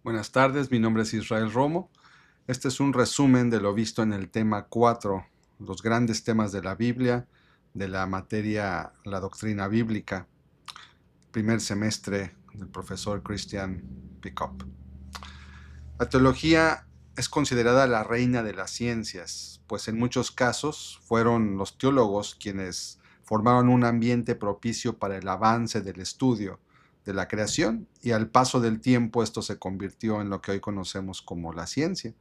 Buenas tardes, mi nombre es Israel Romo. Este es un resumen de lo visto en el tema 4, los grandes temas de la Biblia, de la materia La Doctrina Bíblica, primer semestre del profesor Christian Pickup. La teología es considerada la reina de las ciencias, pues en muchos casos fueron los teólogos quienes formaron un ambiente propicio para el avance del estudio de la creación, y al paso del tiempo esto se convirtió en lo que hoy conocemos como la ciencia.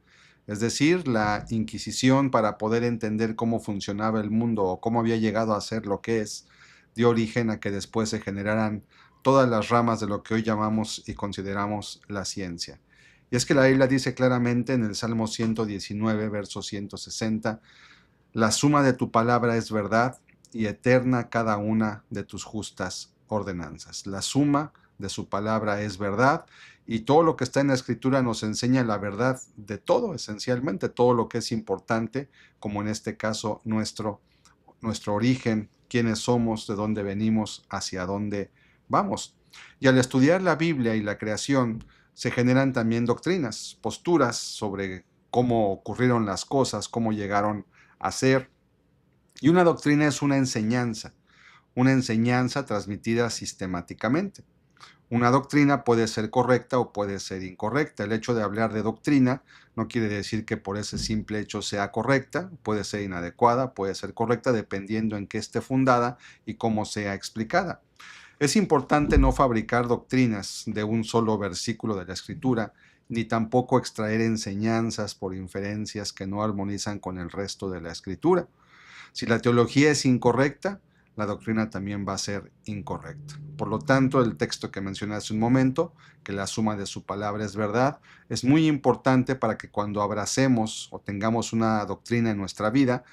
Es decir, la Inquisición, para poder entender cómo funcionaba el mundo o cómo había llegado a ser lo que es, dio origen a que después se generaran todas las ramas de lo que hoy llamamos y consideramos la ciencia. Y es que la Biblia dice claramente en el Salmo 119, verso 160, la suma de tu palabra es verdad y eterna cada una de tus justas ordenanzas. La suma de su palabra es verdad, y todo lo que está en la Escritura nos enseña la verdad de todo, esencialmente, todo lo que es importante, como en este caso nuestro origen, quiénes somos, de dónde venimos, hacia dónde vamos. Y al estudiar la Biblia y la creación, se generan también doctrinas, posturas sobre cómo ocurrieron las cosas, cómo llegaron a ser. Y una doctrina es una enseñanza transmitida sistemáticamente. Una doctrina puede ser correcta o puede ser incorrecta. El hecho de hablar de doctrina no quiere decir que por ese simple hecho sea correcta, puede ser inadecuada, puede ser correcta dependiendo en qué esté fundada y cómo sea explicada. Es importante no fabricar doctrinas de un solo versículo de la Escritura, ni tampoco extraer enseñanzas por inferencias que no armonizan con el resto de la Escritura. Si la teología es incorrecta, la doctrina también va a ser incorrecta. Por lo tanto, el texto que mencioné hace un momento, que la suma de su palabra es verdad, es muy importante para que cuando abracemos o tengamos una doctrina en nuestra vida,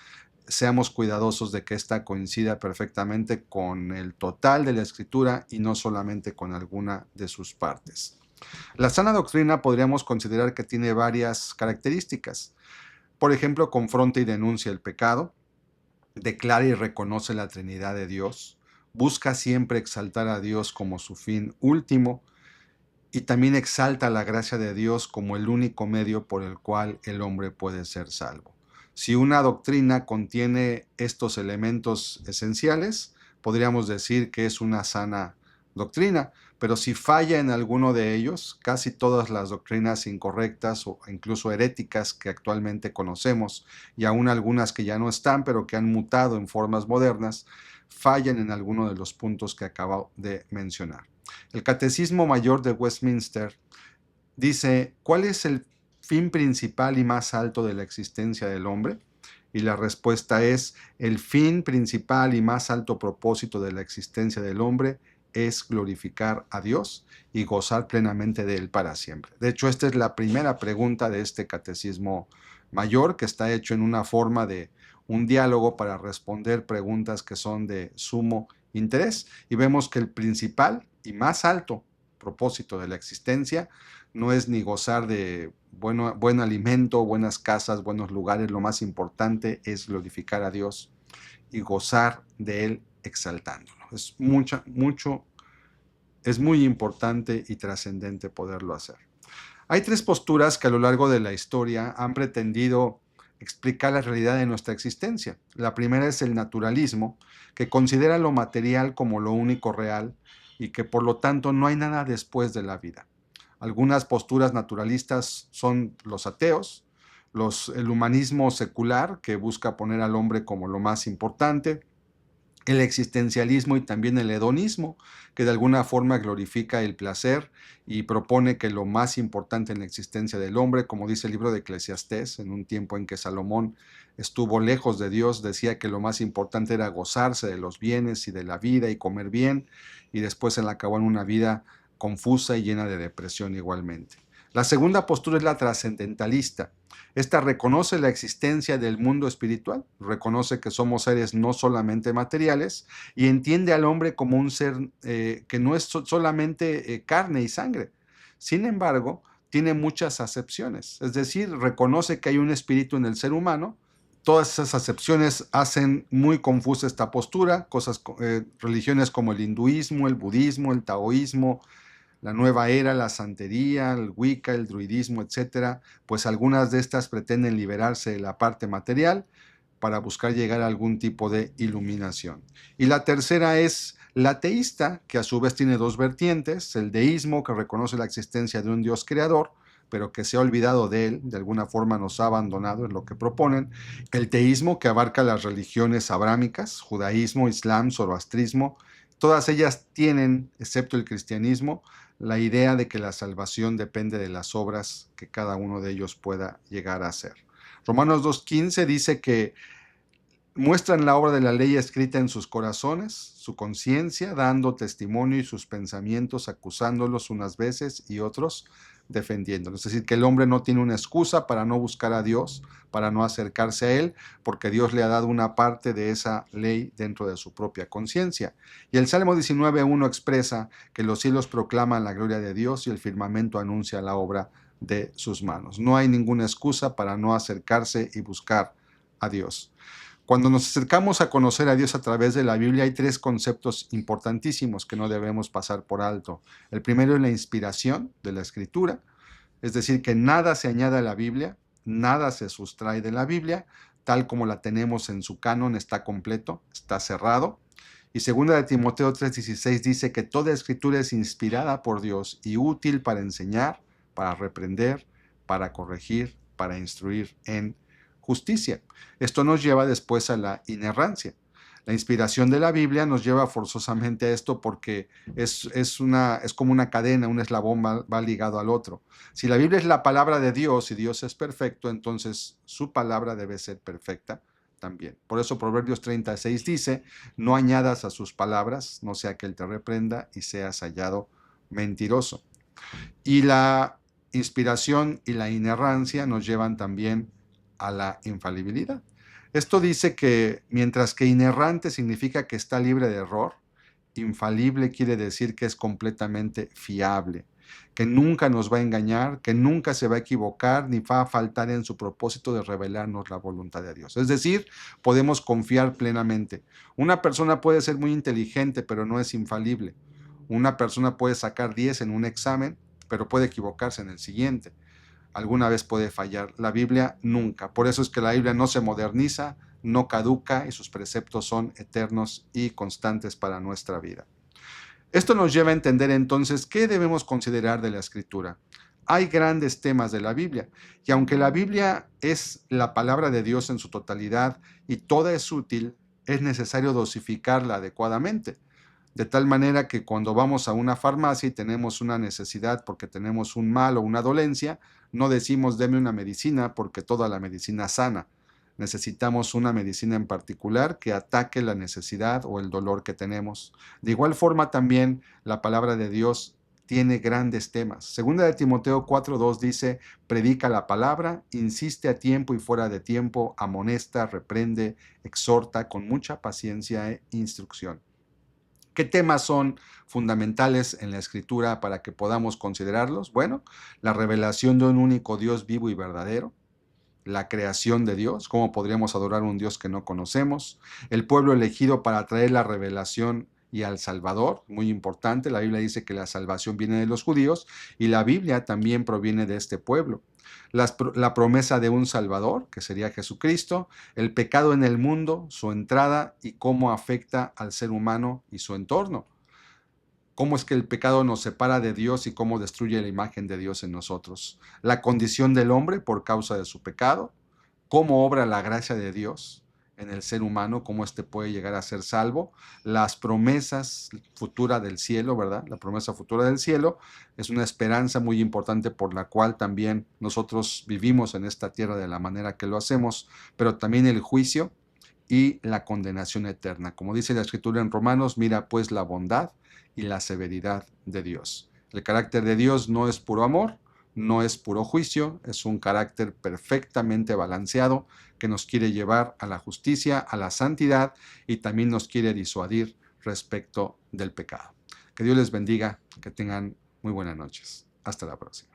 seamos cuidadosos de que ésta coincida perfectamente con el total de la Escritura y no solamente con alguna de sus partes. La sana doctrina podríamos considerar que tiene varias características. Por ejemplo, confronta y denuncia el pecado, declara y reconoce la Trinidad de Dios, busca siempre exaltar a Dios como su fin último, y también exalta la gracia de Dios como el único medio por el cual el hombre puede ser salvo. Si una doctrina contiene estos elementos esenciales, podríamos decir que es una sana doctrina, pero si falla en alguno de ellos, casi todas las doctrinas incorrectas o incluso heréticas que actualmente conocemos, y aún algunas que ya no están, pero que han mutado en formas modernas, fallan en alguno de los puntos que acabo de mencionar. El Catecismo Mayor de Westminster dice: ¿cuál es el fin principal y más alto de la existencia del hombre? Y la respuesta es: el fin principal y más alto propósito de la existencia del hombre es glorificar a Dios y gozar plenamente de Él para siempre. De hecho, esta es la primera pregunta de este Catecismo Mayor, que está hecho en una forma de un diálogo para responder preguntas que son de sumo interés. Y vemos que el principal y más alto propósito de la existencia no es ni gozar de buen alimento, buenas casas, buenos lugares. Lo más importante es glorificar a Dios y gozar de Él exaltándolo. Es muy importante y trascendente poderlo hacer. Hay tres posturas que a lo largo de la historia han pretendido explicar la realidad de nuestra existencia. La primera es el naturalismo, que considera lo material como lo único real y que por lo tanto no hay nada después de la vida. Algunas posturas naturalistas son los ateos, el humanismo secular, que busca poner al hombre como lo más importante, el existencialismo y también el hedonismo, que de alguna forma glorifica el placer y propone que lo más importante en la existencia del hombre, como dice el libro de Eclesiastés, en un tiempo en que Salomón estuvo lejos de Dios, decía que lo más importante era gozarse de los bienes y de la vida y comer bien, y después él acabó en una vida confusa y llena de depresión igualmente. La segunda postura es la trascendentalista. Esta reconoce la existencia del mundo espiritual, reconoce que somos seres no solamente materiales y entiende al hombre como un ser que no es solamente carne y sangre. Sin embargo, tiene muchas acepciones, es decir, reconoce que hay un espíritu en el ser humano. Todas esas acepciones hacen muy confusa esta postura. Religiones como el hinduismo, el budismo, el taoísmo, la nueva era, la santería, el Wicca, el druidismo, etcétera, pues algunas de estas pretenden liberarse de la parte material para buscar llegar a algún tipo de iluminación. Y la tercera es la teísta, que a su vez tiene dos vertientes: el deísmo, que reconoce la existencia de un Dios creador, pero que se ha olvidado de él, de alguna forma nos ha abandonado, es lo que proponen. El teísmo, que abarca las religiones abrámicas, judaísmo, islam, zoroastrismo. Todas ellas tienen, excepto el cristianismo, la idea de que la salvación depende de las obras que cada uno de ellos pueda llegar a hacer. Romanos 2:15 dice que muestran la obra de la ley escrita en sus corazones, su conciencia, dando testimonio, y sus pensamientos, acusándolos unas veces y otros defendiéndolos. Es decir, que el hombre no tiene una excusa para no buscar a Dios, para no acercarse a Él, porque Dios le ha dado una parte de esa ley dentro de su propia conciencia. Y el Salmo 19:1 expresa que los cielos proclaman la gloria de Dios y el firmamento anuncia la obra de sus manos. No hay ninguna excusa para no acercarse y buscar a Dios. Cuando nos acercamos a conocer a Dios a través de la Biblia, hay tres conceptos importantísimos que no debemos pasar por alto. El primero es la inspiración de la Escritura, es decir, que nada se añade a la Biblia, nada se sustrae de la Biblia, tal como la tenemos en su canon, está completo, está cerrado. Y segunda de Timoteo 3:16 dice que toda Escritura es inspirada por Dios y útil para enseñar, para reprender, para corregir, para instruir en justicia. Esto nos lleva después a la inerrancia. La inspiración de la Biblia nos lleva forzosamente a esto porque es como una cadena, un eslabón va ligado al otro. Si la Biblia es la palabra de Dios y Dios es perfecto, entonces su palabra debe ser perfecta también. Por eso Proverbios 36 dice: no añadas a sus palabras, no sea que él te reprenda y seas hallado mentiroso. Y la inspiración y la inerrancia nos llevan también a la infalibilidad. Esto dice que mientras que inerrante significa que está libre de error, infalible quiere decir que es completamente fiable, que nunca nos va a engañar, que nunca se va a equivocar ni va a faltar en su propósito de revelarnos la voluntad de Dios. Es decir, podemos confiar plenamente. Una persona puede ser muy inteligente, pero no es infalible. Una persona puede sacar 10 en un examen, pero puede equivocarse en el siguiente. Alguna vez puede fallar. La Biblia nunca. Por eso es que la Biblia no se moderniza, no caduca, y sus preceptos son eternos y constantes para nuestra vida. Esto nos lleva a entender entonces qué debemos considerar de la Escritura. Hay grandes temas de la Biblia, y aunque la Biblia es la palabra de Dios en su totalidad y toda es útil, es necesario dosificarla adecuadamente. De tal manera que cuando vamos a una farmacia y tenemos una necesidad porque tenemos un mal o una dolencia, no decimos deme una medicina porque toda la medicina sana. Necesitamos una medicina en particular que ataque la necesidad o el dolor que tenemos. De igual forma también la palabra de Dios tiene grandes temas. Segunda de Timoteo 4:2 dice: predica la palabra, insiste a tiempo y fuera de tiempo, amonesta, reprende, exhorta con mucha paciencia e instrucción. ¿Qué temas son fundamentales en la Escritura para que podamos considerarlos? Bueno, la revelación de un único Dios vivo y verdadero, la creación de Dios, cómo podríamos adorar a un Dios que no conocemos, el pueblo elegido para traer la revelación y al Salvador, muy importante. La Biblia dice que la salvación viene de los judíos y la Biblia también proviene de este pueblo. La promesa de un Salvador, que sería Jesucristo, el pecado en el mundo, su entrada y cómo afecta al ser humano y su entorno. Cómo es que el pecado nos separa de Dios y cómo destruye la imagen de Dios en nosotros. La condición del hombre por causa de su pecado, cómo obra la gracia de Dios en el ser humano, cómo éste puede llegar a ser salvo, las promesas futuras del cielo, ¿verdad? La promesa futura del cielo es una esperanza muy importante por la cual también nosotros vivimos en esta tierra de la manera que lo hacemos, pero también el juicio y la condenación eterna. Como dice la Escritura en Romanos: mira pues la bondad y la severidad de Dios. El carácter de Dios no es puro amor, no es puro juicio, es un carácter perfectamente balanceado que nos quiere llevar a la justicia, a la santidad, y también nos quiere disuadir respecto del pecado. Que Dios les bendiga, que tengan muy buenas noches. Hasta la próxima.